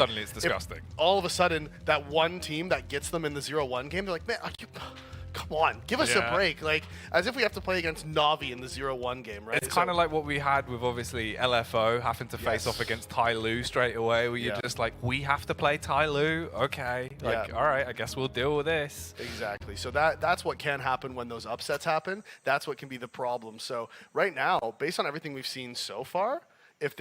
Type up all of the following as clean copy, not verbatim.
suddenly it's disgusting. All of a sudden, that one team that gets them in the 0-1 game, they're like, man, come on, give us a break. Like, as if we have to play against Navi in the 0-1 game, right? It's kind of like what we had with, obviously, LFO having to face off against Tai Lu straight away, where you're just like, we have to play Tai Lu? Okay. Like, all right, I guess we'll deal with this. Exactly. So that's what can happen when those upsets happen. That's what can be the problem. So right now, based on everything we've seen so far, if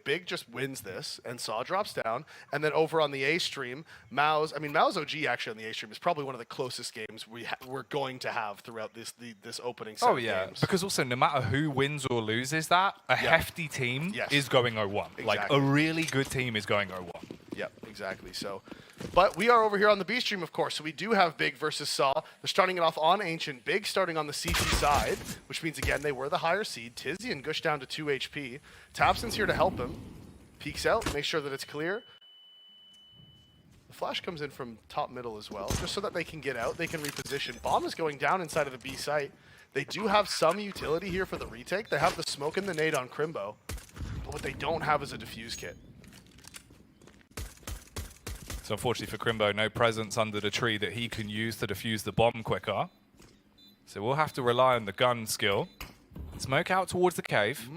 Big just wins this and sAw drops down, and then over on the A stream, Mao's OG actually on the A stream is probably one of the closest games we're going to have throughout this opening set of games. Because also no matter who wins or loses that, a hefty team is going 0-1. Exactly. Like a really good team is going 0-1. Yep, exactly. So, but we are over here on the B stream, of course. So we do have Big versus sAw. They're starting it off on Ancient. Big starting on the CT side, which means, again, they were the higher seed. Tizzy and Gush down to 2 HP. Tapson's here to help him. Peeks out, make sure that it's clear. The flash comes in from top middle as well, just so that they can get out. They can reposition. Bomb is going down inside of the B site. They do have some utility here for the retake. They have the smoke and the nade on Crimbo. But what they don't have is a defuse kit. So unfortunately for Crimbo, no presence under the tree that he can use to defuse the bomb quicker. So we'll have to rely on the gun skill. Smoke out towards the cave.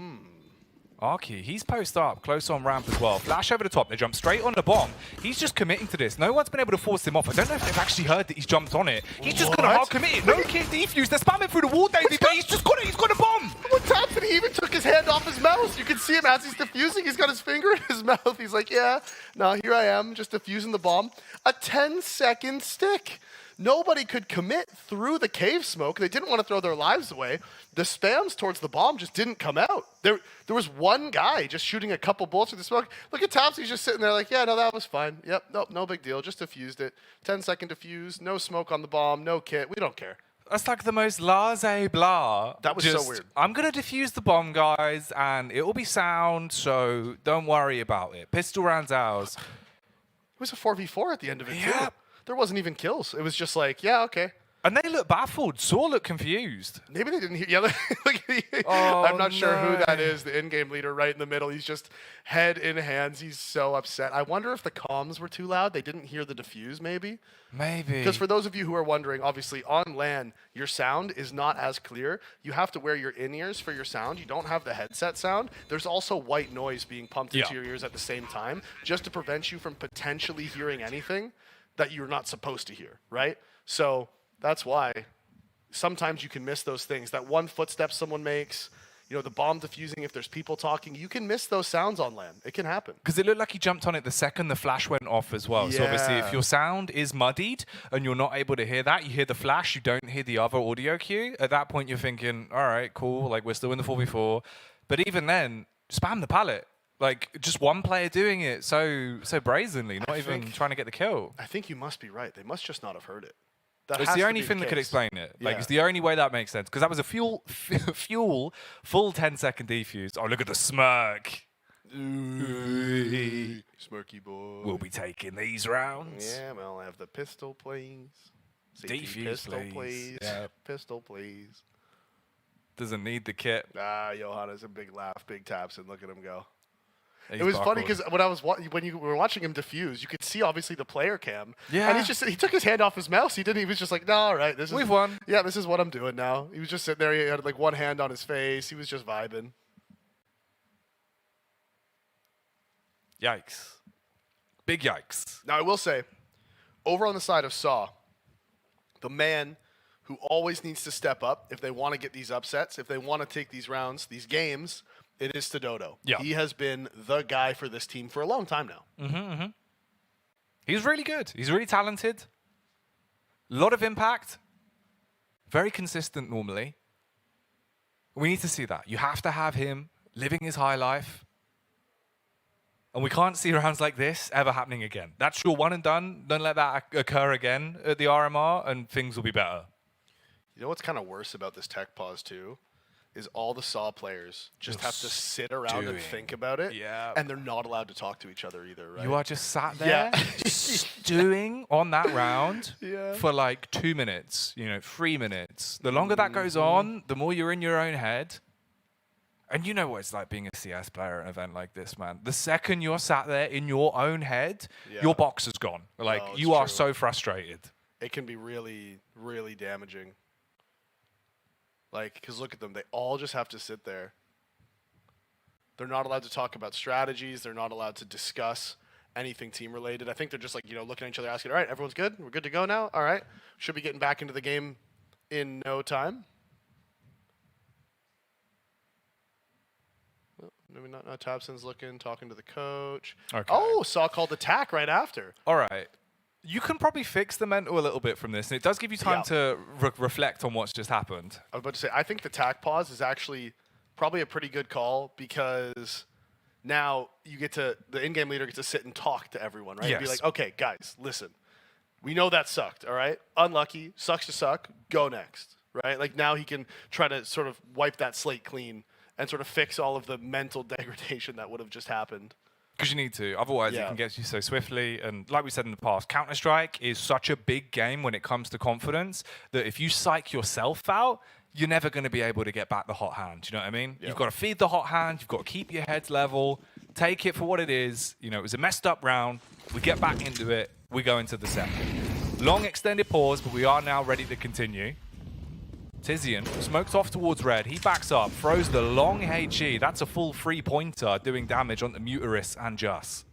Arky, he's post up, close on ramp as well. Flash over the top, they jump straight on the bomb. He's just committing to this. No one's been able to force him off. I don't know if they've actually heard that he's jumped on it. He's just gonna hard commit it. No kid defuse. They're spamming through the wall, Davey, but he's just got it. He's got a bomb. What Tapson, he even took his hand off his mouse. You can see him as he's defusing. He's got his finger in his mouth. He's like, yeah, no, here I am, just defusing the bomb. A 10-second stick. Nobody could commit through the cave smoke. They didn't want to throw their lives away. The spams towards the bomb just didn't come out. There was one guy just shooting a couple bullets through the smoke. Look at Tops, he's just sitting there like, yeah, no, that was fine. Yep, nope, no big deal. Just defused it. 10-second defuse, no smoke on the bomb, no kit. We don't care. That's like the most laissez blah. That was so weird. I'm going to defuse the bomb, guys, and it will be sound, so don't worry about it. Pistol rounds ours. It was a 4v4 at the end of it, too. There wasn't even kills. It was just like, yeah, okay. And they look baffled. sAw looked confused. Maybe they didn't hear. Yeah, I'm not sure who that is. The in-game leader right in the middle. He's just head in hands. He's so upset. I wonder if the comms were too loud. They didn't hear the defuse, maybe? Maybe. Because for those of you who are wondering, obviously on LAN, your sound is not as clear. You have to wear your in-ears for your sound. You don't have the headset sound. There's also white noise being pumped into your ears at the same time, just to prevent you from potentially hearing anything that you're not supposed to hear, right? So that's why sometimes you can miss those things. That one footstep someone makes, you know, the bomb diffusing, if there's people talking, you can miss those sounds on LAN. It can happen. Because it looked like he jumped on it the second the flash went off as well. So obviously if your sound is muddied and you're not able to hear that, you hear the flash, you don't hear the other audio cue. At that point, you're thinking, all right, cool, like we're still in the 4v4. But even then, spam the pallet. Like, just one player doing it so brazenly, not even trying to get the kill. I think you must be right. They must just not have heard it. It's the only thing that could explain it. Like, it's the only way that makes sense. Because that was a full 10-second defuse. Oh, look at the smirk. Smirky boy. We'll be taking these rounds. Yeah, well, I have the pistol, please. Defuse, pistol, please. Yeah. Pistol, please. Doesn't need the kit. Johanna's a big laugh, big taps, and look at him go. He's it was funny because when you were watching him defuse, you could see obviously the player cam. Yeah. And he took his hand off his mouse. He was just like, no, all right, we've won. Yeah, this is what I'm doing now. He was just sitting there. He had like one hand on his face. He was just vibing. Yikes. Big yikes. Now I will say, over on the side of sAw, the man who always needs to step up if they want to get these upsets, if they want to take these rounds, these games, it is Dodo. Yeah. He has been the guy for this team for a long time now. He's really good. He's really talented. A lot of impact. Very consistent normally. We need to see that. You have to have him living his high life. And we can't see rounds like this ever happening again. That's your one and done. Don't let that occur again at the RMR, and things will be better. You know what's kind of worse about this tech pause too? Is all the sAw players just have to sit around and think about it. Yeah. And they're not allowed to talk to each other either, right? You are just sat there stewing on that round for like 2 minutes, 3 minutes. The longer that goes on, the more you're in your own head. And you know what it's like being a CS player at an event like this, man. The second you're sat there in your own head, your box is gone. Like, No, you are true. so frustrated. It can be really, really damaging. Like, because look at them. They all just have to sit there. They're not allowed to talk about strategies. They're not allowed to discuss anything team-related. I think they're just, like, looking at each other, asking, all right, everyone's good? We're good to go now? All right. Should be getting back into the game in no time. Maybe not. No, Tabson's looking, talking to the coach. Okay. Oh, sAw called attack right after. All right. You can probably fix the mental a little bit from this, and it does give you time to reflect on what's just happened. I was about to say, I think the tack pause is actually probably a pretty good call because now you get to, the in-game leader gets to sit and talk to everyone, right? Yes. And be like, okay, guys, listen. We know that sucked, all right? Unlucky, sucks to suck, go next, right? Like now he can try to sort of wipe that slate clean and sort of fix all of the mental degradation that would have just happened. Because you need to. Otherwise, it can get you so swiftly. And like we said in the past, Counter-Strike is such a big game when it comes to confidence that if you psych yourself out, you're never going to be able to get back the hot hand. You know what I mean? You've got to feed the hot hand. You've got to keep your heads level. Take it for what it is. It was a messed up round. We get back into it. We go into the second. Long extended pause, but we are now ready to continue. Tizian smokes off towards red. He backs up, throws the long HE. That's a full 3-pointer doing damage on the Muteris and Just.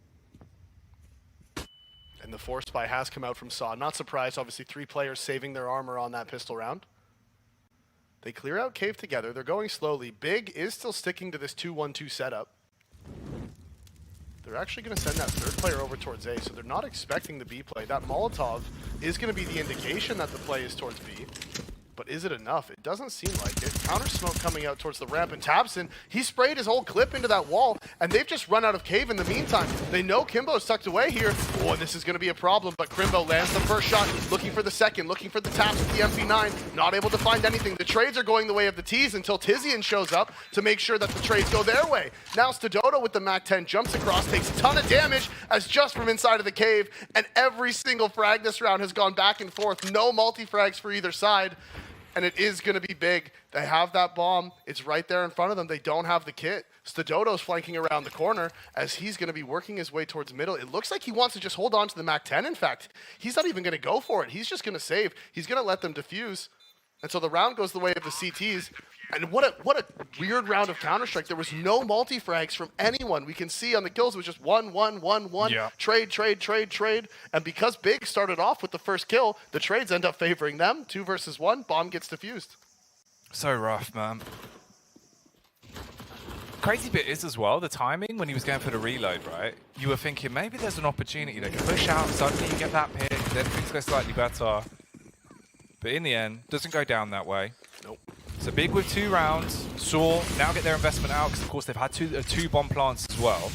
And the force spy has come out from sAw. Not surprised, obviously 3 players saving their armor on that pistol round. They clear out cave together. They're going slowly. Big is still sticking to this 2-1-2 setup. They're actually going to send that third player over towards A, so they're not expecting the B play. That Molotov is going to be the indication that the play is towards B. But is it enough? It doesn't seem like it. Counter smoke coming out towards the ramp, and Tabson, he sprayed his whole clip into that wall, and they've just run out of cave in the meantime. They know Kimbo's tucked away here. Oh, and this is going to be a problem, but Crimbo lands the first shot, looking for the second, looking for the taps with the MP9, not able to find anything. The trades are going the way of the T's until Tizian shows up to make sure that the trades go their way. Now Stododo with the MAC-10 jumps across, takes a ton of damage as just from inside of the cave, and every single frag this round has gone back and forth. No multi-frags for either side. And it is going to be big. They have that bomb. It's right there in front of them. They don't have the kit. Stododo's flanking around the corner as he's going to be working his way towards middle. It looks like he wants to just hold on to the MAC-10, in fact. He's not even going to go for it. He's just going to save. He's going to let them defuse. And so the round goes the way of the CTs. And what a weird round of Counter-Strike. There was no multi-frags from anyone. We can see on the kills it was just 1, 1, 1, 1. Yeah. Trade, trade, trade, trade. And because Big started off with the first kill, the trades end up favoring them. 2 versus 1. Bomb gets defused. So rough, man. Crazy bit is as well, the timing when he was going for the reload, right? You were thinking maybe there's an opportunity. They can push out, suddenly you get that pick, then things go slightly better. But in the end, doesn't go down that way. Nope. So Big with 2 rounds. sAw now get their investment out because, of course, they've had two bomb plants as well.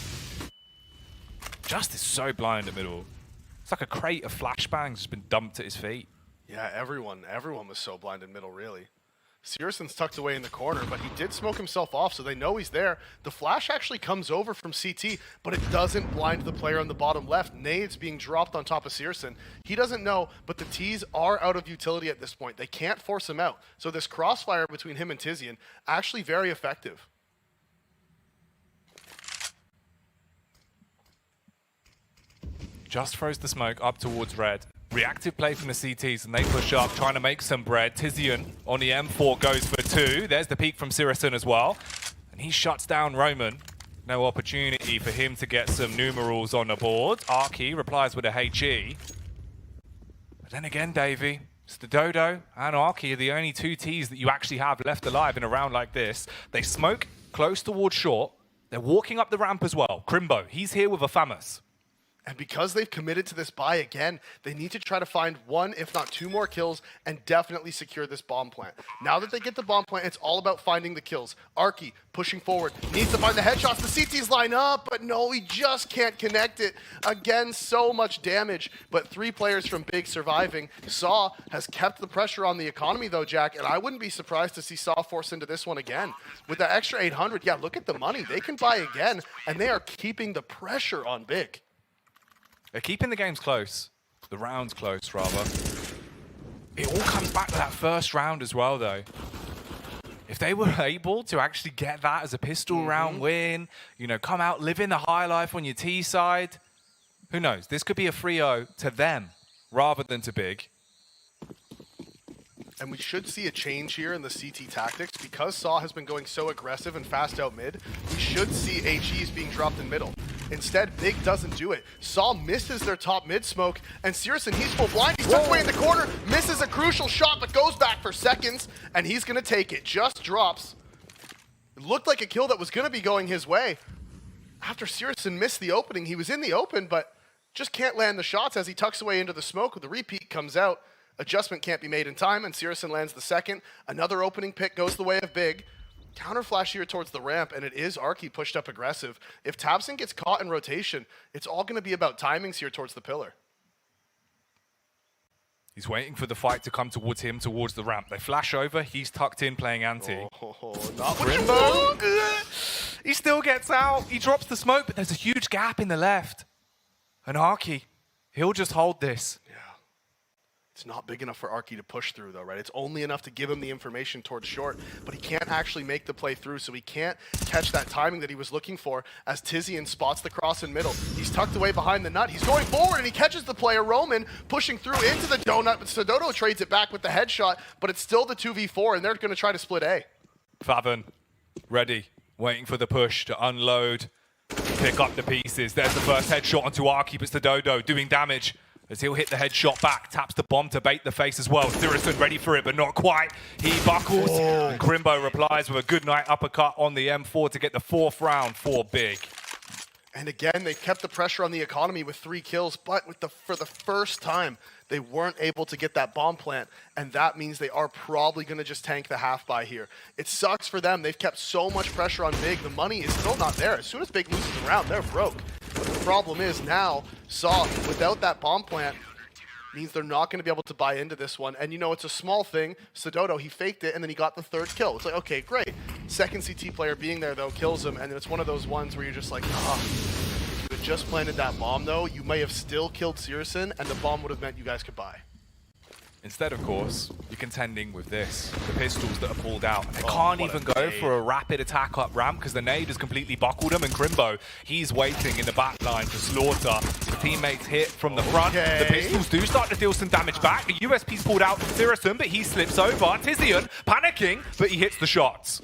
Just is so blind in the middle. It's like a crate of flashbangs just been dumped at his feet. Yeah, everyone was so blind in middle, really. Searson's tucked away in the corner, but he did smoke himself off, so they know he's there. The flash actually comes over from CT, but it doesn't blind the player on the bottom left. Nades being dropped on top of Searson. He doesn't know, but the T's are out of utility at this point. They can't force him out. So this crossfire between him and Tizian, actually very effective. Just throws the smoke up towards red. Reactive play from the CTs, and they push up, trying to make some bread. Tizian on the M4 goes for 2. There's the peek from Searson as well. And he shuts down Roman. No opportunity for him to get some numerals on the board. Arky replies with a HE. But then again, Davey, Stododo and Arky are the only 2 Ts that you actually have left alive in a round like this. They smoke close towards short. They're walking up the ramp as well. Crimbo, he's here with a FAMAS. And because they've committed to this buy again, they need to try to find 1, if not 2 more kills and definitely secure this bomb plant. Now that they get the bomb plant, it's all about finding the kills. Arky pushing forward, needs to find the headshots. The CTs line up, but no, he just can't connect it. Again, so much damage, but 3 players from Big surviving. sAw has kept the pressure on the economy though, Jack, and I wouldn't be surprised to see sAw force into this one again. With that extra 800, yeah, look at the money. They can buy again, and they are keeping the pressure on Big. They're keeping the games close. The rounds close, rather. It all comes back to that first round as well, though. If they were able to actually get that as a pistol round win, you know, come out living the high life on your T side, who knows? This could be a 3-0 to them rather than to Big. And we should see a change here in the CT tactics. Because sAw has been going so aggressive and fast out mid, we should see HEs being dropped in middle. Instead, Big doesn't do it. sAw misses their top mid smoke, and syrsoN, he's full blind. He's tucked away in the corner, misses a crucial shot, but goes back for seconds, and he's going to take it. Just drops. It looked like a kill that was going to be going his way. After syrsoN missed the opening, he was in the open, but just can't land the shots as he tucks away into the smoke. The repeat comes out. Adjustment can't be made in time, and syrsoN lands the second. Another opening pick goes the way of Big. Counter flash here towards the ramp, and it is Arky pushed up aggressive. If tabseN gets caught in rotation, it's all going to be about timings here towards the pillar. He's waiting for the fight to come towards him, towards the ramp. They flash over. He's tucked in playing anti. Oh, not what you want. He still gets out. He drops the smoke, but there's a huge gap in the left. And Arky, he'll just hold this. Yeah. It's not big enough for Arky to push through, though, right? It's only enough to give him the information towards short, but he can't actually make the play through, so he can't catch that timing that he was looking for as tiziaN spots the cross in middle. He's tucked away behind the nut. He's going forward, and he catches the player, Roman, pushing through into the donut, but sdodo trades it back with the headshot, but it's still the 2v4, and they're going to try to split A. Faven, ready, waiting for the push to unload, pick up the pieces. There's the first headshot onto Arky, but sdodo doing damage. As he'll hit the headshot back, taps the bomb to bait the face as well. syrsoN ready for it, but not quite. He buckles, and Crimbo replies with a good night uppercut on the M4 to get the 4th round for Big. And again, they've kept the pressure on the economy with 3 kills, but for the first time, they weren't able to get that bomb plant, and that means they are probably going to just tank the half-buy here. It sucks for them. They've kept so much pressure on Big. The money is still not there. As soon as Big loses a round, they're broke. But the problem is now, sAw, without that bomb plant, means they're not going to be able to buy into this one. And you know, it's a small thing. sdodo, he faked it, and then he got the 3rd kill. It's like, okay, great. Second CT player being there, though, kills him, and it's one of those ones where you're just like, if you had just planted that bomb, though, you may have still killed syrsoN, and the bomb would have meant you guys could buy. Instead, of course, you're contending with this. The pistols that are pulled out. And they can't even go for a rapid attack up ramp because the nade has completely buckled him. And Crimbo, he's waiting in the back line to slaughter. His teammates hit from the front. The pistols do start to deal some damage back. The USP's pulled out from syrsoN, but he slips over. tiziaN panicking, but he hits the shots.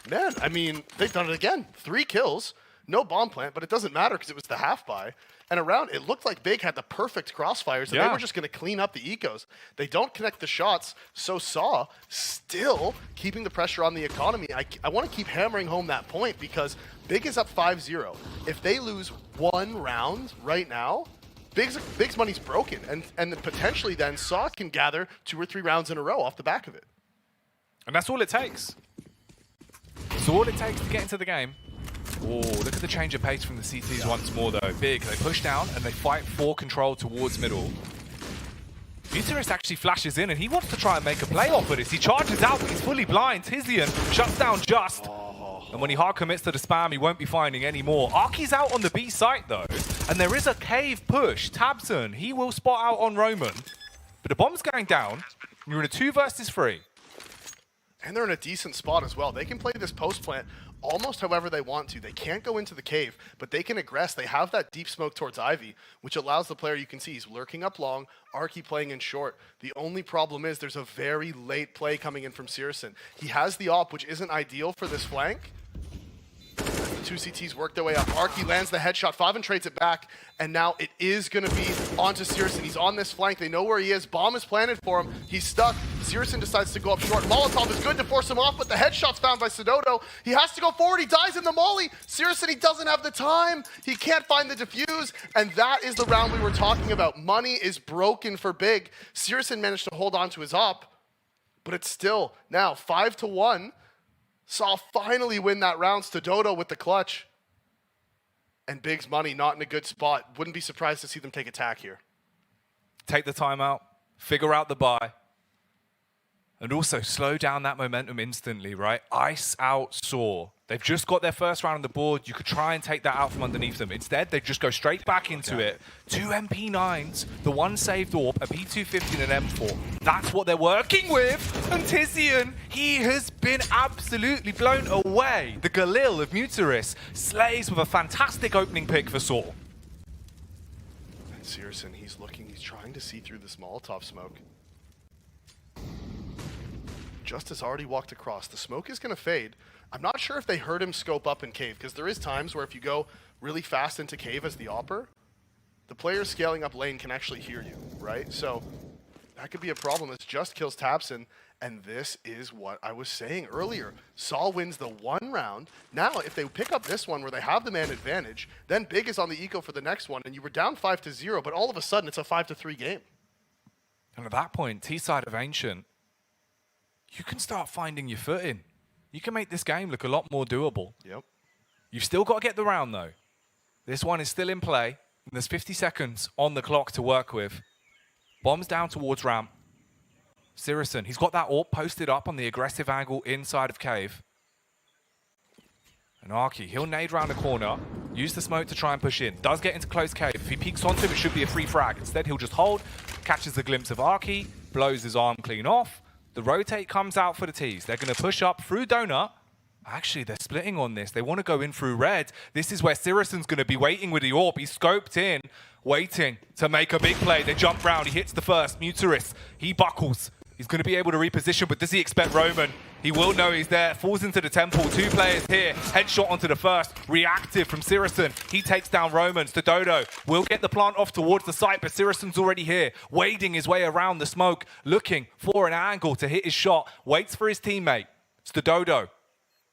Man, I mean, they've done it again. 3 kills, no bomb plant, but it doesn't matter because it was the half-buy. And around, it looked like Big had the perfect crossfires, and they were just going to clean up the ecos. They don't connect the shots, so sAw still keeping the pressure on the economy. I want to keep hammering home that point because Big is up 5-0. If they lose 1 round right now, Big's money's broken, and potentially then sAw can gather 2 or 3 rounds in a row off the back of it. And that's all it takes. That's all it takes to get into the game. Oh, look at the change of pace from the CTs once more, though. Big, they push down and they fight for control towards middle. futurist actually flashes in and he wants to try and make a play off of this. He charges out, but he's fully blind. tiziaN shuts down Just. And when he hard commits to the spam, he won't be finding any more. Arky's out on the B site, though. And there is a cave push. tabseN, he will spot out on Roman. But the bomb's going down. You're in a 2 versus 3. And they're in a decent spot as well. They can play this post plant almost however they want to. They can't go into the cave, but they can aggress. They have that deep smoke towards Ivy, which allows the player, you can see, he's lurking up long, Arky playing in short. The only problem is there's a very late play coming in from syrsoN. He has the op, which isn't ideal for this flank. The 2 CTs work their way up. Arky lands the headshot. Faven trades it back, and now it is going to be onto syrsoN. He's on this flank. They know where he is. Bomb is planted for him. He's stuck. syrsoN decides to go up short. Molotov is good to force him off, but the headshot's found by sdodo. He has to go forward. He dies in the molly. syrsoN, he doesn't have the time. He can't find the defuse, and that is the round we were talking about. Money is broken for Big. syrsoN managed to hold on to his op, but it's still now 5-1. sAw finally win that round. sdodo with the clutch. And Big's money not in a good spot. Wouldn't be surprised to see them take attack here. Take the timeout. Figure out the buy. And also slow down that momentum instantly, right? Ice out sAw. They've just got their first round on the board. You could try and take that out from underneath them. Instead, they just go straight back into it. 2 MP9s, the one saved AWP, a P250 and an M4. That's what they're working with. And Tizian, he has been absolutely blown away. The Galil of Muteris slays with a fantastic opening pick for sAw. And syrsoN, he's trying to see through this Molotov smoke. Justice already walked across. The smoke is going to fade. I'm not sure if they heard him scope up in cave, because there is times where if you go really fast into cave as the AWPer, the player scaling up lane can actually hear you, right? So that could be a problem. It's just kills tabseN, and this is what I was saying earlier. sAw wins the one round. Now, if they pick up this one where they have the man advantage, then Big is on the eco for the next one, and you were down 5-0, but all of a sudden it's a 5-3 game. And at that point, T-side of Ancient, you can start finding your footing. You can make this game look a lot more doable. Yep. You've still got to get the round, though. This one is still in play, and there's 50 seconds on the clock to work with. Bombs down towards ramp. syrsoN, he's got that AWP posted up on the aggressive angle inside of cave. And Arky, he'll nade around the corner, use the smoke to try and push in. Does get into close cave. If he peeks onto him, it should be a free frag. Instead, he'll just hold, catches a glimpse of Arky, blows his arm clean off. The rotate comes out for the T's. They're going to push up through Donut. Actually, they're splitting on this. They want to go in through red. This is where syrsoN's going to be waiting with the AWP. He's scoped in, waiting to make a big play. They jump round. He hits the first. Muteris, he buckles. He's going to be able to reposition, but does he expect Roman? He will know he's there. Falls into the temple. 2 players here. Headshot onto the first. Reactive from syrsoN. He takes down Roman. Dodo will get the plant off towards the site, but syrsoN's already here, wading his way around the smoke, looking for an angle to hit his shot. Waits for his teammate. Dodo.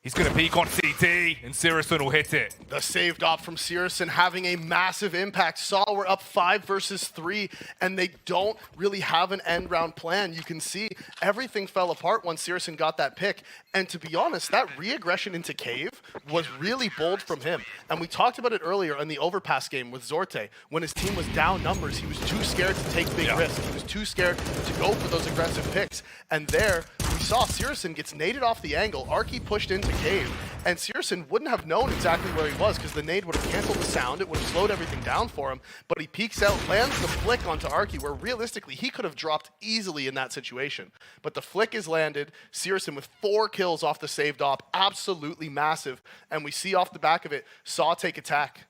He's going to peek on CT, and syrsoN will hit it. The saved op from syrsoN having a massive impact. sAw were up 5 versus 3, and they don't really have an end round plan. You can see everything fell apart once syrsoN got that pick. And to be honest, that re-aggression into cave was really bold from him. And we talked about it earlier in the overpass game with Zorte. When his team was down numbers, he was too scared to take big risks. He was too scared to go for those aggressive picks. And there, we saw syrsoN gets naded off the angle. Arky pushed into cave, and syrsoN wouldn't have known exactly where he was because the nade would have canceled the sound. It would have slowed everything down for him, but he peeks out, lands the flick onto Arky, where realistically he could have dropped easily in that situation. But the flick is landed. syrsoN with 4 kills off the saved op, absolutely massive, and we see off the back of it, sAw take attack.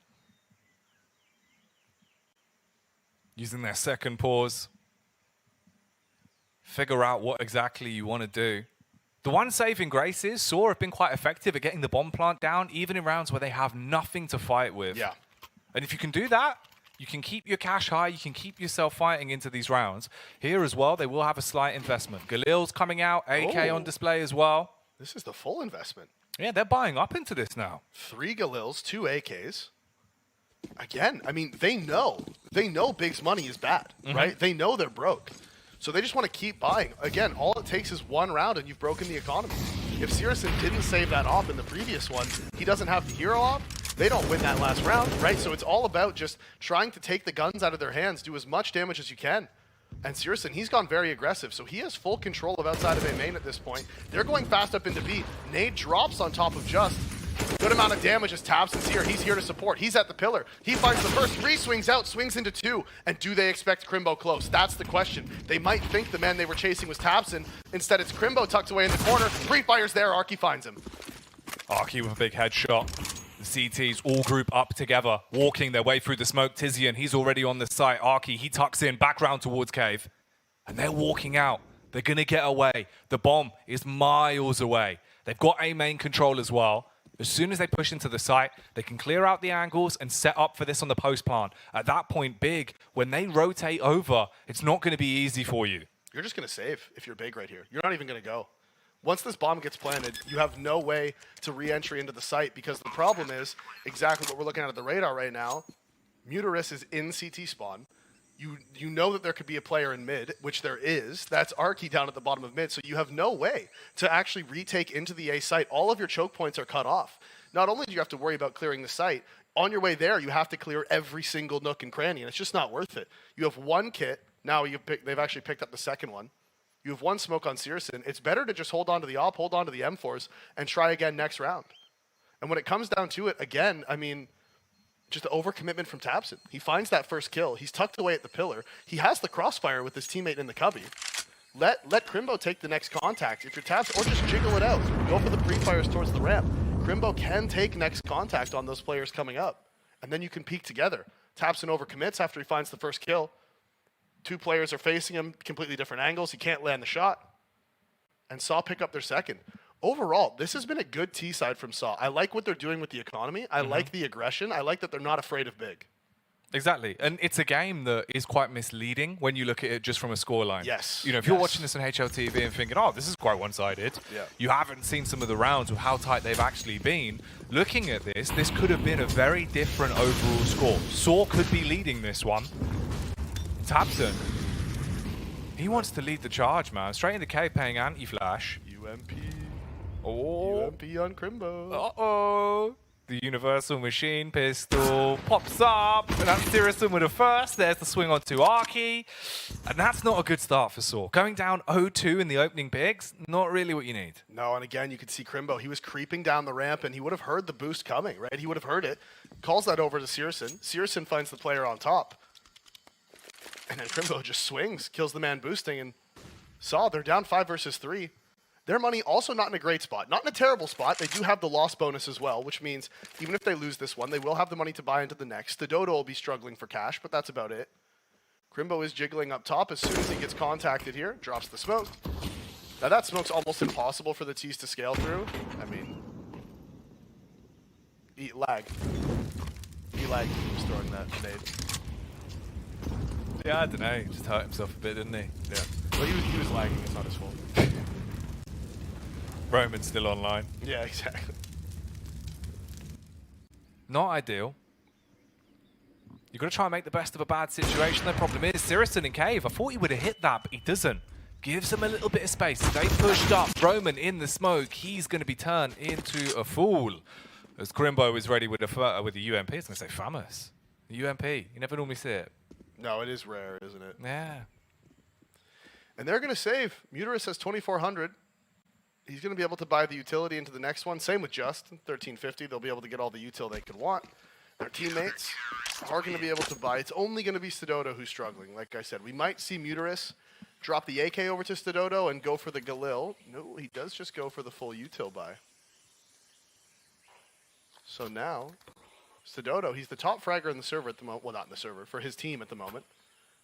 Using their second pause. Figure out what exactly you want to do. The one saving grace is sAw have been quite effective at getting the bomb plant down, even in rounds where they have nothing to fight with. Yeah. And if you can do that, you can keep your cash high, you can keep yourself fighting into these rounds. Here as well, they will have a slight investment. Galil's coming out, AK on display as well. This is the full investment. Yeah, they're buying up into this now. 3 Galils, 2 AKs. Again, I mean, they know Big's money is bad, right? They know they're broke. So they just want to keep buying. Again, all it takes is one round and you've broken the economy. If syrsoN didn't save that op in the previous one, he doesn't have the hero op, they don't win that last round, right? So it's all about just trying to take the guns out of their hands, do as much damage as you can. And syrsoN, he's gone very aggressive, so he has full control of outside of A main at this point. They're going fast up into B. Nade drops on top of Just. Good amount of damage as tabseN's here. He's here to support. He's at the pillar. He finds the first. 3 swings out, swings into 2. And do they expect Crimbo close? That's the question. They might think the man they were chasing was tabseN. Instead, it's Crimbo tucked away in the corner. 3 fires there. Arky finds him. Arky with a big headshot. The CTs all group up together, walking their way through the smoke. Tizian, he's already on the site. Arky, he tucks in, back round towards cave. And they're walking out. They're going to get away. The bomb is miles away. They've got A main control as well. As soon as they push into the site, they can clear out the angles and set up for this on the post plant. At that point, Big, when they rotate over, it's not going to be easy for you. You're just going to save if you're Big right here. You're not even going to go. Once this bomb gets planted, you have no way to re-entry into the site because the problem is exactly what we're looking at the radar right now. Muteris is in CT spawn. You know that there could be a player in mid, which there is. That's Arky down at the bottom of mid, so you have no way to actually retake into the A site. All of your choke points are cut off. Not only do you have to worry about clearing the site, on your way there, you have to clear every single nook and cranny, and it's just not worth it. You have 1 kit. Now they've actually picked up the second one. You have one smoke on Searson. It's better to just hold on to the op, hold on to the M4s, and try again next round. And when it comes down to it, again, I mean, just the overcommitment from Tapson. He finds that first kill. He's tucked away at the pillar. He has the crossfire with his teammate in the cubby. Let Crimbo take the next contact. If you're Taps, or just jiggle it out. Go for the pre-fires towards the ramp. Crimbo can take next contact on those players coming up. And then you can peek together. Tapson overcommits after he finds the first kill. Two players are facing him, completely different angles. He can't land the shot. And sAw pick up their second. Overall, this has been a good T side from sAw. I like what they're doing with the economy. I like the aggression. I like that they're not afraid of big. Exactly. And it's a game that is quite misleading when you look at it just from a scoreline. Yes. You know, if you're watching this on HLTV and thinking, oh, this is quite one-sided, you haven't seen some of the rounds of how tight they've actually been. Looking at this could have been a very different overall score. sAw could be leading this one. Tapson, he wants to lead the charge, man. Straight into K, paying anti-flash. UMP. Oh. UMP on Crimbo. Uh-oh. The Universal Machine Pistol pops up, and that's Searson with a first. There's the swing onto Arky, and that's not a good start for sAw. Going down 0-2 in the opening bigs, not really what you need. No, and again, you could see Crimbo. He was creeping down the ramp, and he would have heard the boost coming, right? He would have heard it. Calls that over to Searson. Searson finds the player on top. And then Crimbo just swings, kills the man boosting, and sAw, they're down 5 versus 3. Their money also not in a great spot. Not in a terrible spot. They do have the loss bonus as well, which means even if they lose this one, they will have the money to buy into the next. The Dodo will be struggling for cash, but that's about it. Crimbo is jiggling up top. As soon as he gets contacted here, drops the smoke. Now that smoke's almost impossible for the T's to scale through. I mean, lag. E-lag keeps throwing that grenade. Yeah, I don't know. He just hurt himself a bit, didn't he? Yeah. Well, he was lagging. It's not his fault. Roman's still online. Yeah, exactly. Not ideal. You've got to try and make the best of a bad situation. The problem is, Searson in Cave, I thought he would have hit that, but he doesn't. Gives him a little bit of space. They pushed up. Roman in the smoke. He's going to be turned into a fool. As Crimbo is ready with the UMP. I was going to say famous. The UMP. You never normally see it. No, it is rare, isn't it? Yeah. And they're going to save. Muterus has 2,400. He's going to be able to buy the utility into the next one. Same with Just, 1,350. They'll be able to get all the util they could want. Their teammates are going to be able to buy. It's only going to be Stododo who's struggling. Like I said, we might see Muterus drop the AK over to Stododo and go for the Galil. No, he does just go for the full util buy. So now, Stododo, he's the top fragger in the server at the moment. Well, not in the server, for his team at the moment.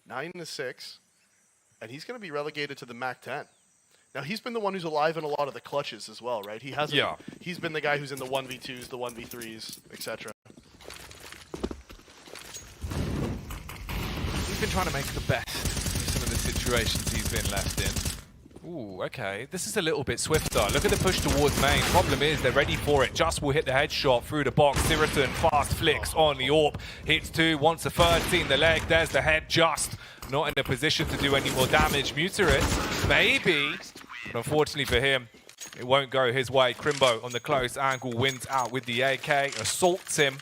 9-6. And he's going to be relegated to the MAC 10. Now, he's been the one who's alive in a lot of the clutches as well, right? He hasn't. Yeah. He's been the guy who's in the 1v2s, the 1v3s, etc. He's been trying to make the best of some of the situations he's been left in. Ooh, okay. This is a little bit swifter. Look at the push towards main. Problem is, they're ready for it. Just will hit the headshot through the box. Searson fast flicks on the AWP. Hits two, wants a third, seen the leg. There's the head. Just not in a position to do any more damage. Muterus, maybe. But unfortunately for him, it won't go his way. Crimbo on the close angle wins out with the AK. Assaults him.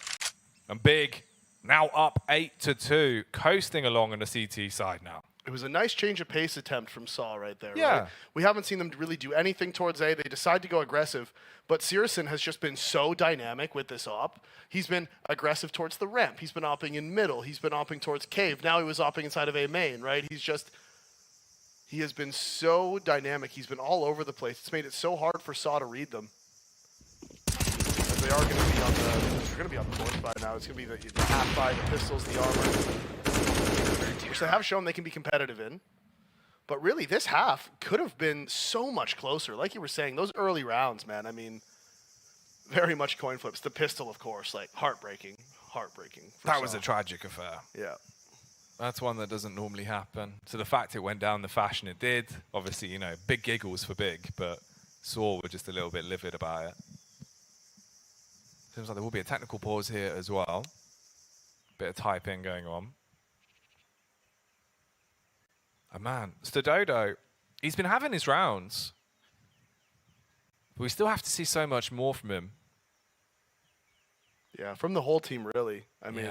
And Big now up 8-2. Coasting along on the CT side now. It was a nice change of pace attempt from sAw right there. Yeah. Right? We haven't seen them really do anything towards A. They decide to go aggressive, but Searson has just been so dynamic with this op. He's been aggressive towards the ramp. He's been opping in middle. He's been opping towards Cave. Now he was opping inside of A main, right? He has been so dynamic. He's been all over the place. It's made it so hard for sAw to read them. As they are going to be on the fourth by now. It's going to be the half by, the pistols, the armor. Which they have shown they can be competitive in. But really, this half could have been so much closer. Like you were saying, those early rounds, man, I mean, very much coin flips. The pistol, of course, like heartbreaking. That was a tragic affair. Yeah. That's one that doesn't normally happen. So the fact it went down the fashion it did, obviously, you know, big giggles for Big, but sAw were just a little bit livid about it. Seems like there will be a technical pause here as well. Bit of typing going on. Oh man, Stododo, he's been having his rounds, but we still have to see so much more from him. Yeah, from the whole team, really. I mean,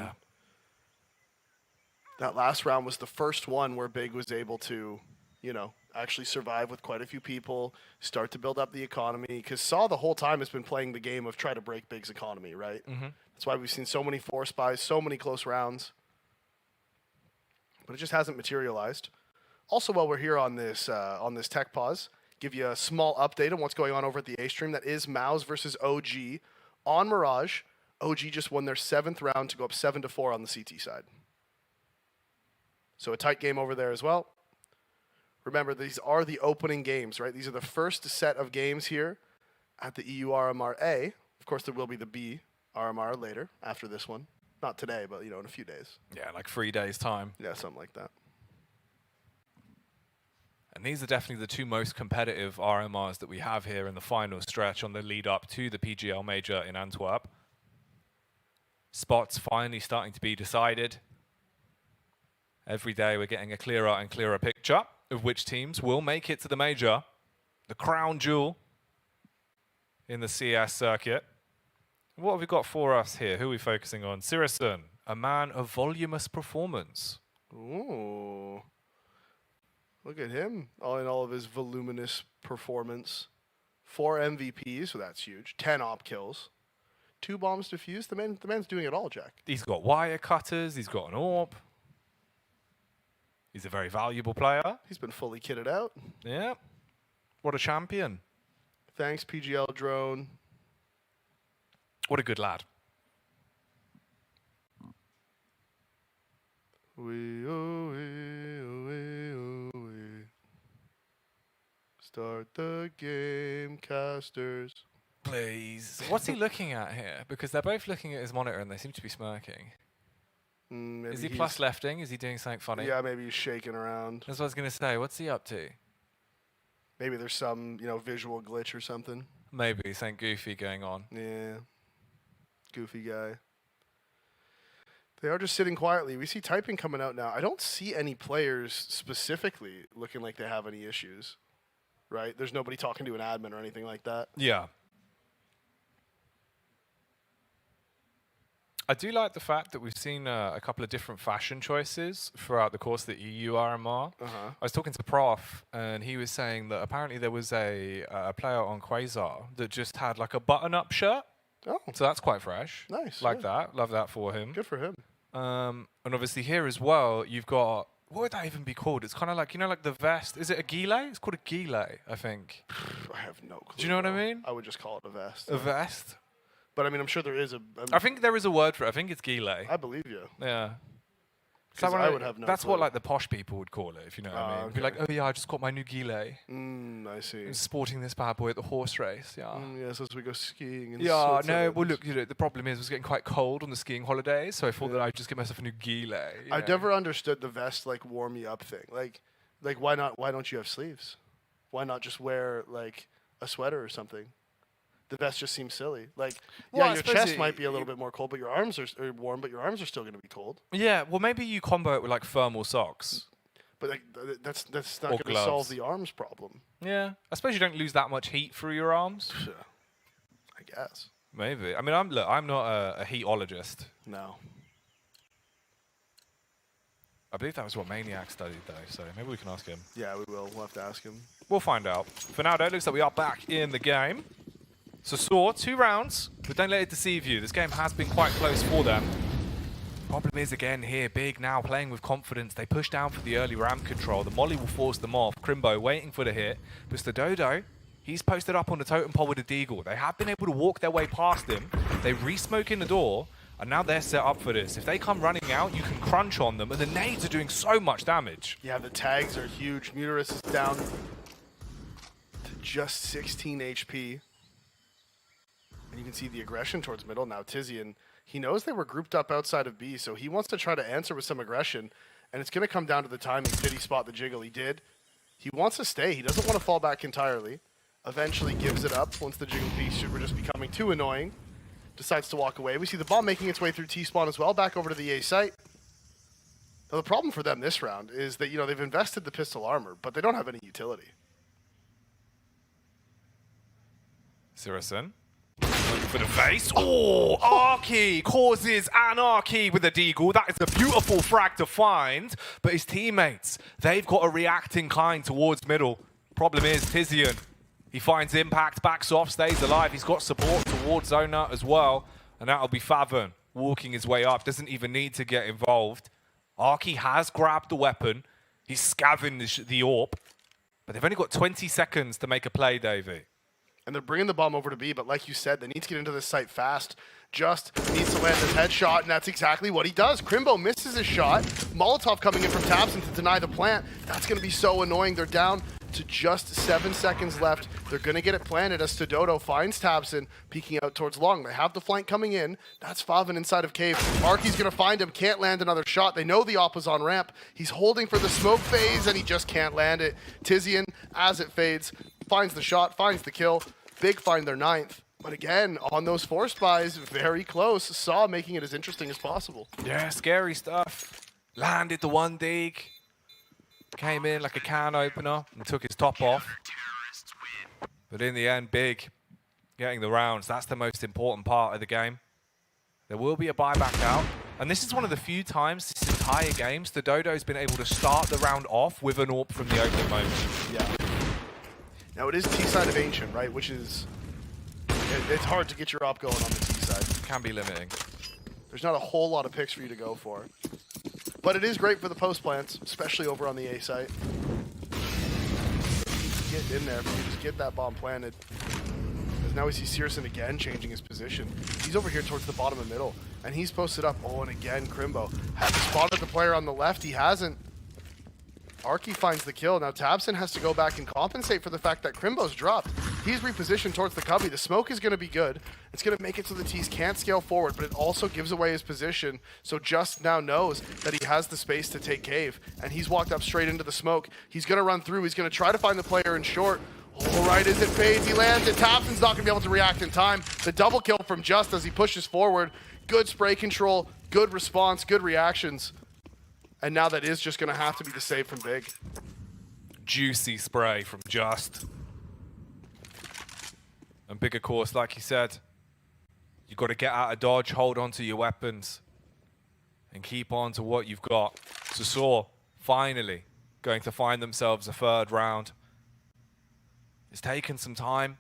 that last round was the first one where Big was able to, you know, actually survive with quite a few people, start to build up the economy. Because sAw the whole time has been playing the game of try to break Big's economy, right? That's why we've seen so many force buys, so many close rounds. But it just hasn't materialized. Also, while we're here on this tech pause, give you a small update on what's going on over at the A stream. That is Mouse versus OG on Mirage. OG just won their 7th round to go up 7-4 on the CT side. So a tight game over there as well. Remember, these are the opening games, right? These are the first set of games here at the EU RMR A. Of course, there will be the B RMR later after this one. Not today, but, in a few days. Yeah, like 3 days' time. Yeah, something like that. And these are definitely the two most competitive RMRs that we have here in the final stretch on the lead up to the PGL Major in Antwerp. Spots finally starting to be decided. Every day we're getting a clearer and clearer picture of which teams will make it to the Major, the crown jewel in the CS circuit. What have we got for us here? Who are we focusing on? Sirison, a man of voluminous performance. Ooh. Look at him, all in all of his voluminous performance. 4 MVPs, so that's huge. 10 op kills. 2 bombs defused. The man's doing it all, Jack. He's got wire cutters, he's got an AWP. He's a very valuable player. He's been fully kitted out. Yeah. What a champion. Thanks, PGL Drone. What a good lad. Start the game, casters. Please. What's he looking at here? Because they're both looking at his monitor and they seem to be smirking. Is he plus lefting? Is he doing something funny? Yeah, maybe he's shaking around. That's what I was going to say. What's he up to? Maybe there's some, visual glitch or something. Maybe something goofy going on. Yeah. Goofy guy. They are just sitting quietly. We see typing coming out now. I don't see any players specifically looking like they have any issues, right? There's nobody talking to an admin or anything like that. Yeah. I do like the fact that we've seen a couple of different fashion choices throughout the course of the EU RMR. I was talking to Prof, and he was saying that apparently there was a player on Quasar that just had like a button-up shirt. Oh. So that's quite fresh. Nice. Like that. Love that for him. Good for him. And obviously here as well, you've got, what would that even be called? It's kind of like, like the vest. Is it a gilet? It's called a gilet, I think. I have no clue. Do you know what I mean? I would just call it a vest. A vest? But I mean, I'm sure there is I think there is a word for it. I think it's gilet. I believe you. Yeah. Because I would have no That's clue. what like the posh people would call it, if you know what I mean. Okay. Be like, oh yeah, I just got my new gilet. I see. I'm sporting this bad boy at the horse race. Yeah. Yes, as we go skiing. In Yeah, no, Switzerland. well look, the problem is it was getting quite cold on the skiing holidays, so I thought that I'd just get myself a new gilet. I've never understood the vest warm me up thing. Like why not? Why don't you have sleeves? Why not just wear like a sweater or something? The vest just seems silly. Like, well, yeah, your chest might be a little bit more cold, but your arms are warm, but your arms are still going to be cold. Yeah, well maybe you combo it with like thermal socks. But like, that's not Or going to solve the arms problem. Yeah, I suppose you don't lose that much heat through your arms. I guess. Maybe. I mean, I'm not a heatologist. No. I believe that was what Maniac studied though, so maybe we can ask him. Yeah, we will. We'll have to ask him. We'll find out. For now, though, it looks like we are back in the game. So sAw, 2 rounds, but don't let it deceive you. This game has been quite close for them. Problem is, again, here, Big now playing with confidence. They push down for the early ramp control. The molly will force them off. Crimbo waiting for the hit. Mr. Dodo, he's posted up on the totem pole with a deagle. They have been able to walk their way past him. They re-smoke in the door, and now they're set up for this. If they come running out, you can crunch on them, and the nades are doing so much damage. Yeah, the tags are huge. Muterus is down to just 16 HP. And you can see the aggression towards middle. Now Tizian, he knows they were grouped up outside of B, so he wants to try to answer with some aggression. And it's going to come down to the timing. Did he spot the jiggle? He did. He wants to stay. He doesn't want to fall back entirely. Eventually gives it up once the jiggle piece were just becoming too annoying. Decides to walk away. We see the bomb making its way through T-spawn as well, back over to the A site. Now the problem for them this round is that, they've invested the pistol armor, but they don't have any utility. Sirison. For for the face. Oh, Arky causes anarchy with a deagle. That is a beautiful frag to find. But his teammates, they've got a reacting kind towards middle. Problem is, Tizian, he finds impact, backs off, stays alive. He's got support towards zone nut as well. And that'll be Favon walking his way up. Doesn't even need to get involved. Arky has grabbed the weapon. He's scavenged the AWP. But they've only got 20 seconds to make a play, Davey. And they're bringing the bomb over to B, but like you said, they need to get into this site fast. Just needs to land his headshot, and that's exactly what he does. Crimbo misses his shot. Molotov coming in from Tabson to deny the plant. That's going to be so annoying. They're down to just 7 seconds left. They're going to get it planted as Stododo finds Tabson peeking out towards long. They have the flank coming in. That's Favon inside of cave. Arky's going to find him, can't land another shot. They know the op was on ramp. He's holding for the smoke phase, and he just can't land it. Tizian, as it fades, finds the shot, finds the kill. Big find their 9th. But again, on those force buys, very close. sAw making it as interesting as possible. Yeah, scary stuff. Landed the one dig. Came in like a can opener and took his top off. But in the end, Big getting the rounds. That's the most important part of the game. There will be a buyback out. And this is one of the few times this entire game Stododo's been able to start the round off with an AWP from the opening moment. Yeah. Now it is T-side of Ancient, right? Which is, it's hard to get your op going on the T-side. Can be limiting. There's not a whole lot of picks for you to go for. But it is great for the post plants, especially over on the A site. Get in there, if you just get that bomb planted. Because now we see Searson again changing his position. He's over here towards the bottom and middle, and he's posted up. Oh, and again, Crimbo has spotted the player on the left. He hasn't. Arky finds the kill. Now Tabson has to go back and compensate for the fact that Crimbo's dropped. He's repositioned towards the cubby. The smoke is going to be good. It's going to make it so the T's can't scale forward, but it also gives away his position. So Just now knows that he has the space to take cave, and he's walked up straight into the smoke. He's going to run through. He's going to try to find the player in short. All right, as it fades, he lands it. Tabson's not going to be able to react in time. The double kill from Just as he pushes forward. Good spray control, good response, good reactions. And now that is just going to have to be the save from Big. Juicy spray from Just. And Big, of course, like he said, you've got to get out of dodge, hold on to your weapons, and keep on to what you've got. So sAw, finally, going to find themselves a 3rd round. It's taken some time.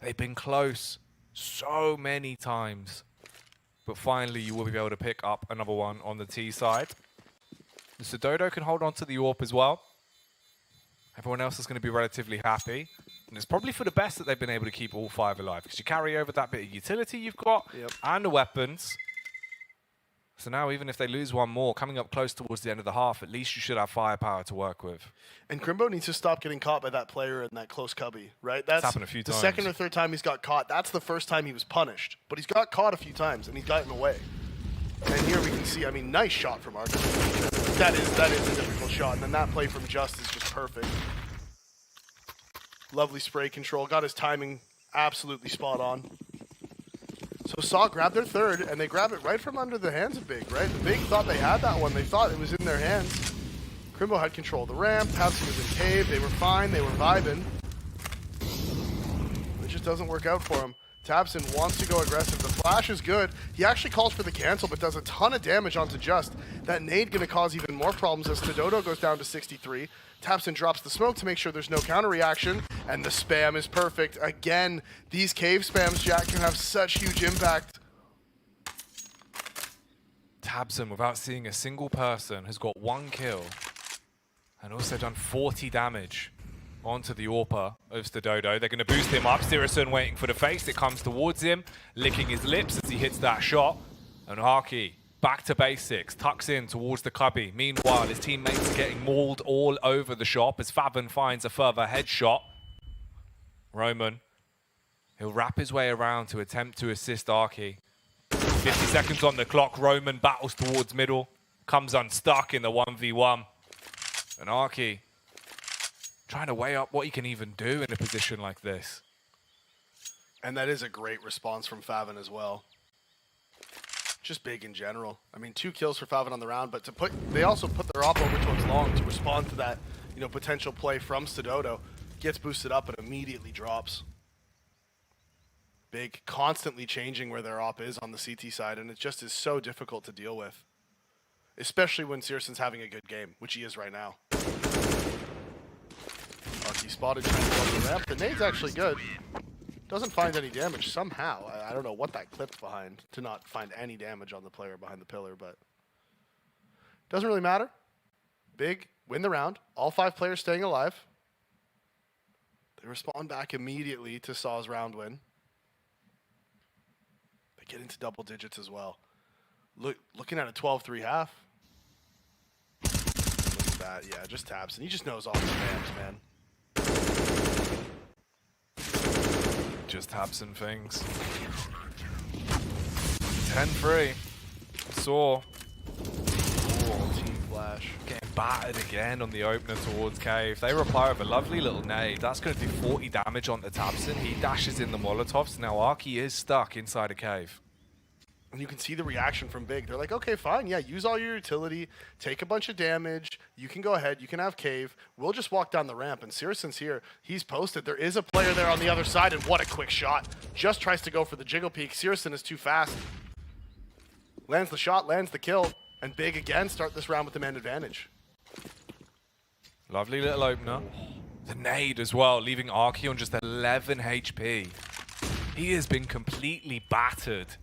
They've been close so many times. But finally, you will be able to pick up another one on the T side. Stododo can hold on to the AWP as well. Everyone else is going to be relatively happy. And it's probably for the best that they've been able to keep all 5 alive. Because you carry over that bit of utility you've got and the weapons. So now even if they lose one more, coming up close towards the end of the half, at least you should have firepower to work with. And Crimbo needs to stop getting caught by that player in that close cubby, right? That's happened a few times. The 2nd or 3rd time he's got caught. That's the first time he was punished. But he's got caught a few times, and he's gotten away. And here we can see, I mean, nice shot from Arky. That is a difficult shot. And then that play from Just is just perfect. Lovely spray control. Got his timing absolutely spot on. So sAw grabbed their 3rd, and they grab it right from under the hands of Big, right? The Big thought they had that one. They thought it was in their hands. Crimbo had control of the ramp. Tabson was in cave. They were fine. They were vibing. It just doesn't work out for him. Tabson wants to go aggressive. The flash is good. He actually calls for the cancel, but does a ton of damage onto Just. That nade going to cause even more problems as Stododo goes down to 63. Tabson drops the smoke to make sure there's no counter reaction, and the spam is perfect. Again, these cave spams, Jack, can have such huge impact. Tabson, without seeing a single person, has got 1 kill and also done 40 damage onto the AWPer of Stododo. They're going to boost him up. Searson waiting for the face. It comes towards him, licking his lips as he hits that shot. And Arky, back to basics, tucks in towards the cubby. Meanwhile, his teammates are getting mauled all over the shop as Favon finds a further headshot. Roman, he'll wrap his way around to attempt to assist Arky. 50 seconds on the clock. Roman battles towards middle, comes unstuck in the 1v1. And Arky trying to weigh up what he can even do in a position like this. And that is a great response from Favon as well. Just Big in general. I mean, 2 kills for Favon on the round, but they also put their op over towards long to respond to that, potential play from Stododo. Gets boosted up and immediately drops. Big constantly changing where their op is on the CT side, and it just is so difficult to deal with. Especially when Searson's having a good game, which he is right now. He spotted trying to go up the ramp. The nade's actually good. Doesn't find any damage somehow. I don't know what that clipped behind to not find any damage on the player behind the pillar, but doesn't really matter. Big, win the round. All 5 players staying alive. They respond back immediately to sAw's round win. They get into double digits as well. Looking at a 12-3 half. Look at that. Yeah, just taps. And he just knows all the spams, man. Just taps and things. 10-3. sAw. Team flash. Getting battered again on the opener towards cave. They reply with a lovely little nade. That's going to do 40 damage onto Tabson. He dashes in the Molotovs. Now Arky is stuck inside a cave. And you can see the reaction from Big. They're like, okay, fine, yeah, use all your utility, take a bunch of damage, you can go ahead, you can have cave, we'll just walk down the ramp. And Searson's here, he's posted. There is a player there on the other side, and what a quick shot. Just tries to go for the jiggle peek. Searson is too fast. Lands the shot, lands the kill, and Big again start this round with the man advantage. Lovely little opener. The nade as well, leaving Arky on just 11 HP. He has been completely battered.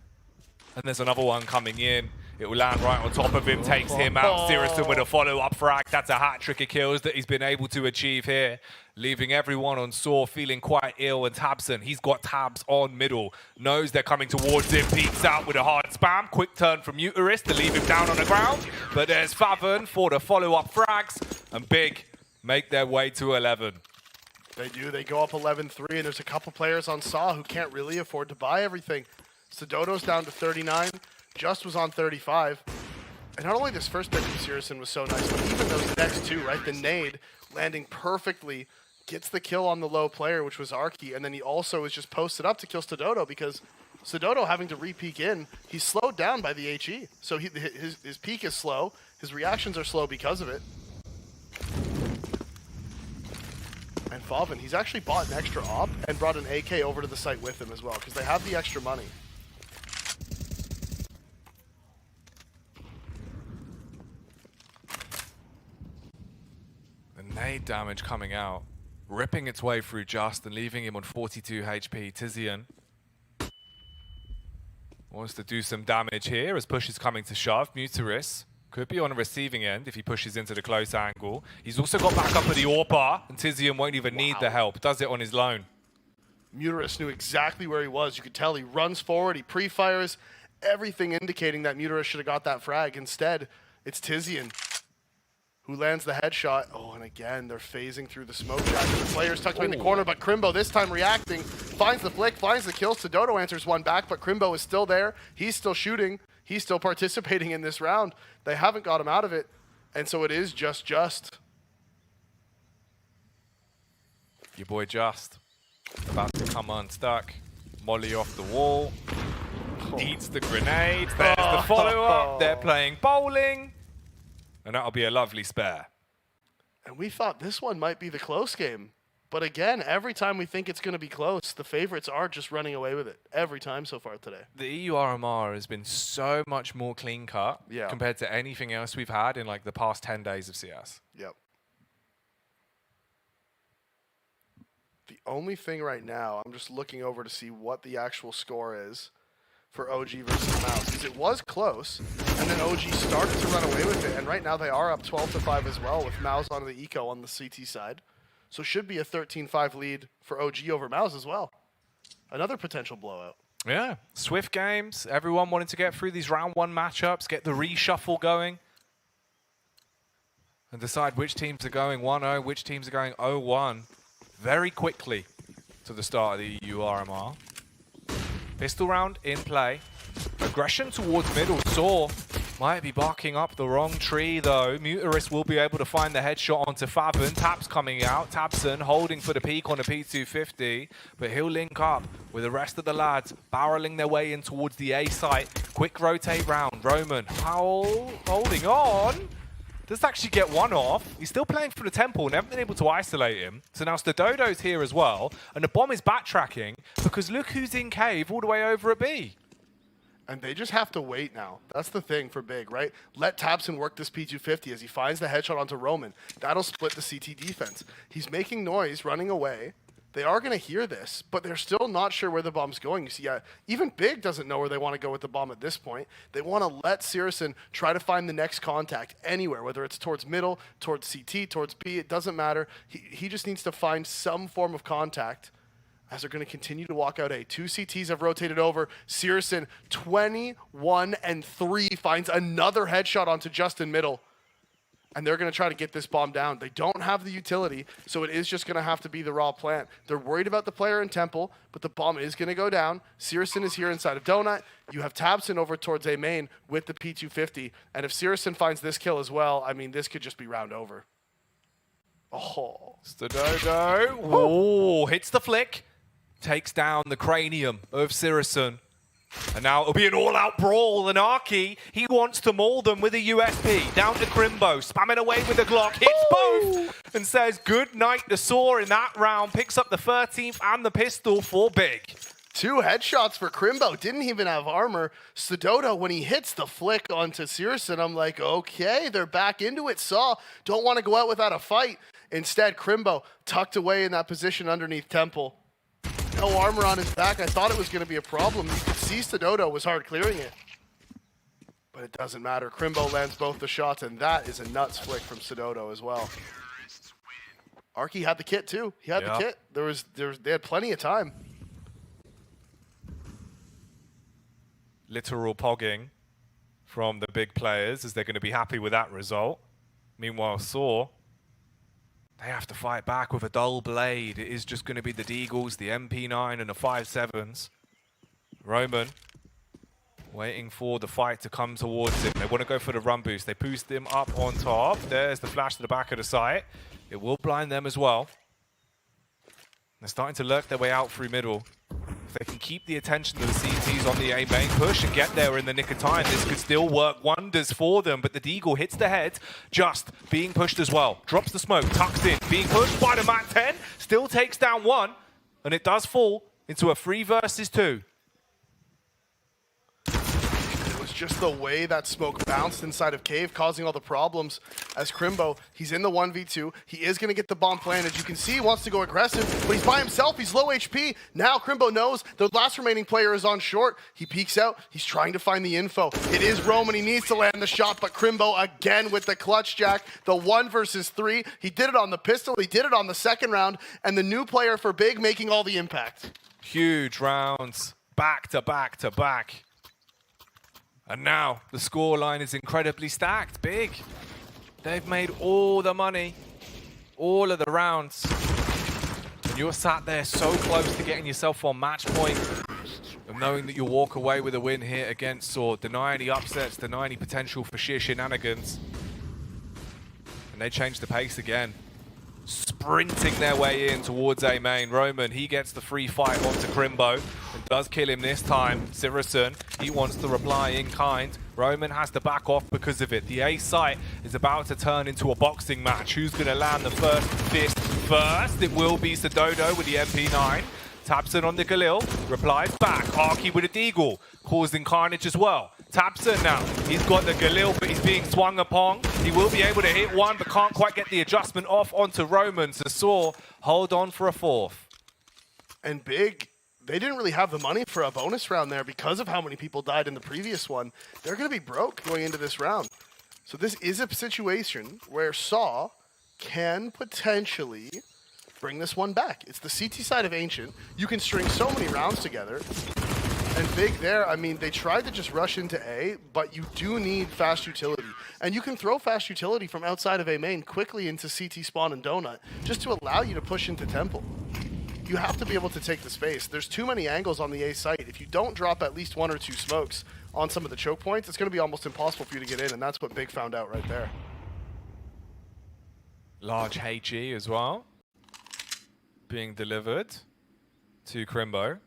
And there's another one coming in. It will land right on top of him, takes him out. Searson with a follow-up frag. That's a hat-trick of kills that he's been able to achieve here, leaving everyone on sAw feeling quite ill. And Tabson, he's got tabs on middle. Knows they're coming towards him, peeks out with a hard spam. Quick turn from Uterus to leave him down on the ground. But there's Favon for the follow-up frags. And Big make their way to 11. They do. They go up 11-3, and there's a couple players on sAw who can't really afford to buy everything. Sedoto's down to 39. Just was on 35. And not only this first pick from Searson was so nice, but even those next two, right? The nade landing perfectly, gets the kill on the low player, which was Arky, and then he also is just posted up to kill Sedoto because Sedoto having to re-peek in, he's slowed down by the HE. So his peak is slow. His reactions are slow because of it. And Favon, he's actually bought an extra op and brought an AK over to the site with him as well because they have the extra money. Nade damage coming out, ripping its way through Just and leaving him on 42 HP. Tizian wants to do some damage here as push is coming to shove. Muteris could be on a receiving end if he pushes into the close angle. He's also got back up at the AWP, and Tizian won't even need the help. Does it on his own. Muteris knew exactly where he was. You could tell he runs forward, he pre-fires, everything indicating that Muteris should have got that frag. Instead, it's Tizian who lands the headshot. Oh, and again, they're phasing through the smoke jacket. The player's tucked away in the corner, but Crimbo this time reacting, finds the flick, finds the kill. Sedoto answers one back, but Crimbo is still there. He's still shooting. He's still participating in this round. They haven't got him out of it, and so it is just. Your boy Just, about to come unstuck. Molly off the wall. Eats the grenade. There's the follow-up. They're playing bowling. And that'll be a lovely spare. And we thought this one might be the close game. But again, every time we think it's going to be close, the favorites are just running away with it. Every time so far today. The EU RMR has been so much more clean-cut compared to anything else we've had in like the past 10 days of CS. Yep. The only thing right now, I'm just looking over to see what the actual score is for OG versus Mouse, because it was close, and then OG started to run away with it, and right now they are up 12-5 as well, with Mouse on the eco on the CT side. So should be a 13-5 lead for OG over Mouse as well. Another potential blowout. Yeah, swift games. Everyone wanted to get through these round one matchups, get the reshuffle going, and decide which teams are going 1-0, which teams are going 0-1 very quickly to the start of the EU RMR. Pistol round in play. Aggression towards middle. sAw might be barking up the wrong tree though. Muteris will be able to find the headshot onto Favon. Taps coming out. Tabson holding for the peak on the P250. But he'll link up with the rest of the lads barreling their way in towards the A site. Quick rotate round. Roman holding on. Does actually get one off. He's still playing for the Temple, never been able to isolate him. So now sAw's here as well, and the bomb is backtracking because look who's in cave all the way over at B. And they just have to wait now. That's the thing for Big, right? Let tabseN work this P250 as he finds the headshot onto Roman. That'll split the CT defense. He's making noise, running away. They are going to hear this, but they're still not sure where the bomb's going. You see, even Big doesn't know where they want to go with the bomb at this point. They want to let sAwtry to find the next contact anywhere, whether it's towards middle, towards CT, towards B. It doesn't matter. He just needs to find some form of contact as they're going to continue to walk out A. 2 CTs have rotated over. sAw, 21-3, finds another headshot onto Justin middle. And they're going to try to get this bomb down. They don't have the utility, so it is just going to have to be the raw plant. They're worried about the player in Temple, but the bomb is going to go down. sAwis here inside of Donut. You have tabseN over towards A main with the P250. And if sAwis finds this kill as well, I mean, this could just be round over. Oh. sAw. Oh, hits the flick. Takes down the cranium of sAwis. And now it'll be an all-out brawl, and Arky, he wants to maul them with a USP. Down to Crimbo, spamming away with the Glock, hits both, and says good night to sAw in that round. Picks up the 13th and the pistol for Big. 2 headshots for Crimbo. Didn't even have armor. sAwDodo, when he hits the flick onto sAwis, I'm like, okay, they're back into it. sAw don't want to go out without a fight. Instead, Crimbo tucked away in that position underneath Temple. No armor on his back. I thought it was going to be a problem. You could see sAwDodo was hard clearing it. But it doesn't matter. Crimbo lands both the shots, and that is a nuts flick from sAwDodo as well. Arky had the kit too. He had the kit. They had plenty of time. Literal pogging from the big players, as they're going to be happy with that result. Meanwhile, sAw, they have to fight back with a dull blade. It is just going to be the Deagles, the MP9, and the 5.7s. Roman waiting for the fight to come towards him. They want to go for the run boost. They boost him up on top. There's the flash to the back of the site. It will blind them as well. They're starting to lurk their way out through middle. If they can keep the attention of the CTs on the A main push and get there in the nick of time, this could still work wonders for them. But the Deagle hits the head, just being pushed as well. Drops the smoke, tucks in, being pushed by the MAC-10, still takes down one, and it does fall into a 3 versus 2. Just the way that smoke bounced inside of Cave, causing all the problems. As Crimbo, he's in the 1v2. He is going to get the bomb planted. You can see he wants to go aggressive, but he's by himself. He's low HP. Now Crimbo knows the last remaining player is on short. He peeks out. He's trying to find the info. It is Roman. He needs to land the shot, but Crimbo again with the clutch jack. The 1 versus 3. He did it on the pistol. He did it on the second round. And the new player for Big making all the impact. Huge rounds, back to back to back. And now the scoreline is incredibly stacked. Big. They've made all the money, all of the rounds. And you're sat there so close to getting yourself on match point, of knowing that you'll walk away with a win here against sAw, deny any upsets, deny any potential for sheer shenanigans. And they change the pace again. Sprinting their way in towards A main. Roman, he gets the free fight onto Crimbo and does kill him this time. sAwis, he wants to reply in kind. Roman has to back off because of it. The A site is about to turn into a boxing match. Who's going to land the first fist first? It will be sAwDodo with the MP9. tabseN on the Galil, replies back. Arky with a Deagle, causing carnage as well. tabseN now, he's got the Galil, but he's being swung upon. He will be able to hit one, but can't quite get the adjustment off onto Roman. So sAw, hold on for a 4th. And Big, they didn't really have the money for a bonus round there because of how many people died in the previous one. They're going to be broke going into this round. So this is a situation where sAw can potentially bring this one back. It's the CT side of Ancient. You can string so many rounds together. And Big there, I mean, they tried to just rush into A, but you do need fast utility. And you can throw fast utility from outside of A main quickly into CT spawn and Donut, just to allow you to push into Temple. You have to be able to take the space. There's too many angles on the A site. If you don't drop at least 1 or 2 smokes on some of the choke points, it's going to be almost impossible for you to get in, and that's what Big found out right there. Large HE as well, being delivered to Crimbo.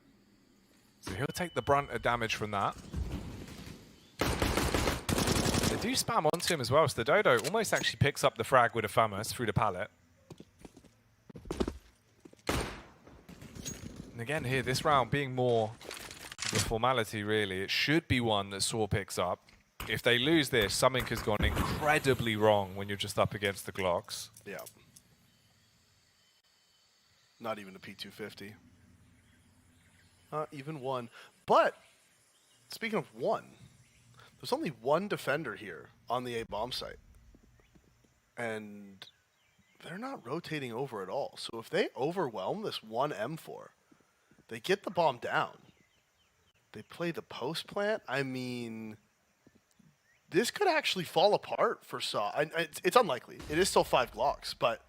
So he'll take the brunt of damage from that. The do spam onto him as well, so the Dodo almost actually picks up the frag with a Famous through the pallet. And again here, this round being more of a formality really, it should be one that sAw picks up. If they lose this, something has gone incredibly wrong when you're just up against the Glocks. Yeah. Not even a P250. Not even one. But, speaking of one, there's only one defender here on the A bomb site. And they're not rotating over at all. So if they overwhelm this one M4, they get the bomb down. They play the post plant. I mean, this could actually fall apart for sAw. It's unlikely. It is still 5 Glocks, but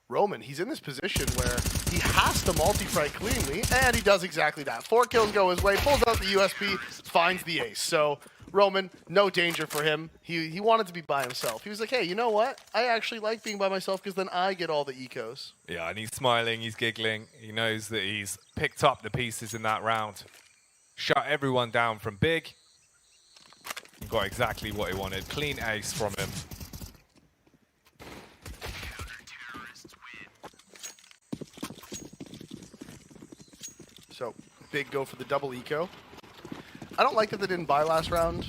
Roman, he's in this position where he has to multi-frag cleanly, and he does exactly that. 4 kills go his way, pulls out the USP, finds the ace. So Roman, no danger for him. He wanted to be by himself. He was like, hey, you know what? I actually like being by myself because then I get all the ecos. Yeah, and he's smiling, he's giggling. He knows that he's picked up the pieces in that round. Shut everyone down from Big. He got exactly what he wanted. Clean ace from him. So, Big go for the double eco. I don't like that they didn't buy last round,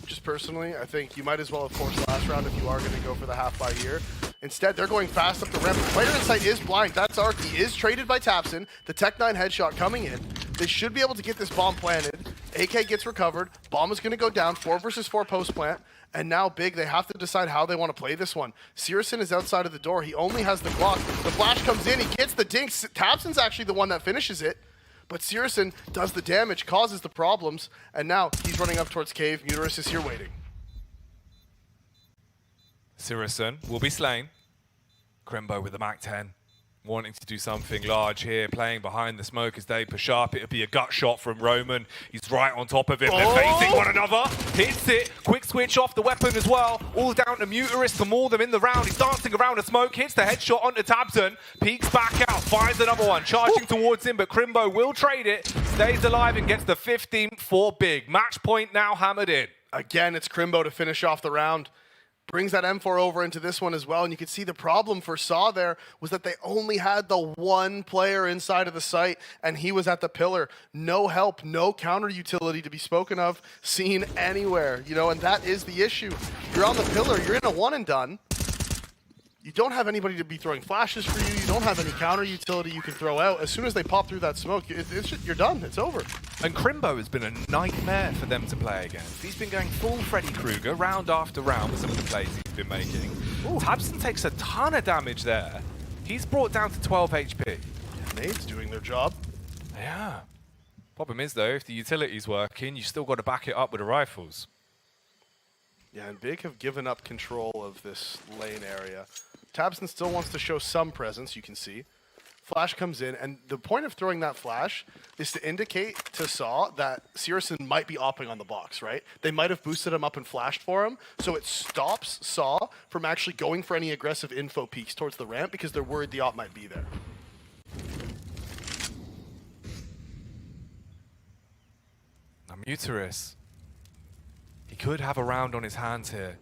just personally. I think you might as well have forced last round if you are going to go for the half buy here. Instead, they're going fast up the ramp. The player in sight is blind. That's Arc. He is traded by Tapson. The Tech-9 headshot coming in. They should be able to get this bomb planted. AK gets recovered. Bomb is going to go down. 4 versus 4 post plant. And now Big, they have to decide how they want to play this one. Sirison is outside of the door. He only has the Glock. The flash comes in. He gets the dink. Tapson's actually the one that finishes it. But Sirison does the damage, causes the problems, and now he's running up towards cave. Muterus is here waiting. Sirison will be slain. Crimbo with the MAC-10, wanting to do something large here, playing behind the smoke as they push up. It'll be a gut shot from Roman. He's right on top of it. They're facing one another. Hits it. Quick switch off the weapon as well. All down to Muterus to maul them in the round. He's dancing around the smoke. Hits the headshot onto Tabson. Peeks back out. Finds another one. Charging towards him, but Crimbo will trade it. Stays alive and gets the 15 for Big. Match point now hammered in. Again, it's Crimbo to finish off the round. Brings that M4 over into this one as well, and you can see the problem for sAw there was that they only had the one player inside of the site, and he was at the pillar. No help, no counter utility to be spoken of, seen anywhere, you know, and that is the issue. You're on the pillar, you're in a one and done. You don't have anybody to be throwing flashes for you. You don't have any counter utility you can throw out. As soon as they pop through that smoke, you're done. It's over. And Crimbo has been a nightmare for them to play against. He's been going full Freddy Krueger round after round with some of the plays he's been making. Tabson takes a ton of damage there. He's brought down to 12 HP. Nade's doing their job. Yeah. Problem is, though, if the utility's working, you still got to back it up with the rifles. Yeah, and Big have given up control of this lane area. Tabson still wants to show some presence, you can see. Flash comes in, and the point of throwing that flash is to indicate to sAw that Sirison might be opping on the box, right? They might have boosted him up and flashed for him, so it stops sAw from actually going for any aggressive info peeks towards the ramp because they're worried the op might be there. Now, Muterus, he could have a round on his hands here.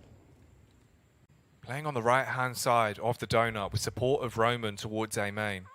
Playing on the right-hand side of the donut with support of Roman towards A main.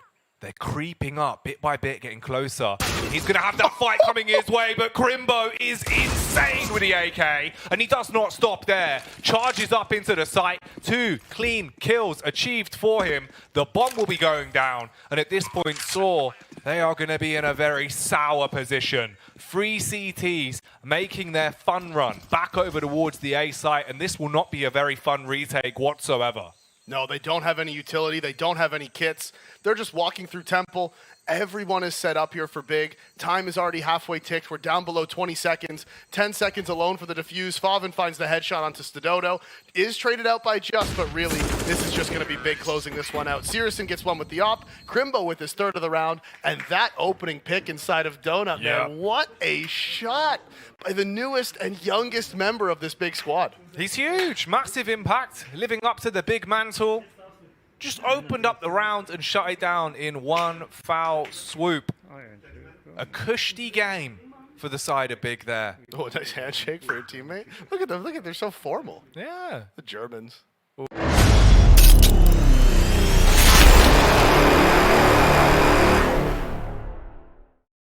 They're creeping up bit by bit, getting closer. He's going to have that fight coming his way, but Crimbo is insane with the AK, and he does not stop there. Charges up into the site. 2 clean kills achieved for him. The bomb will be going down, and at this point, sAw, they are going to be in a very sour position. 3 CTs making their fun run back over towards the A site, and this will not be a very fun retake whatsoever. No, they don't have any utility. They don't have any kits. They're just walking through Temple. Everyone is set up here for Big. Time is already halfway ticked. We're down below 20 seconds. 10 seconds alone for the defuse. Favin finds the headshot onto Stadodo. Is traded out by Just, but really, this is just going to be Big closing this one out. Sirison gets one with the op. Crimbo with his third of the round. And that opening pick inside of Donut, man. What a shot by the newest and youngest member of this Big squad. He's huge. Massive impact. Living up to the big mantle. Just opened up the round and shut it down in one foul swoop. A cushy game for the side of Big there. Oh, a nice handshake for a teammate. Look at them. Look at they're so formal. Yeah. The Germans.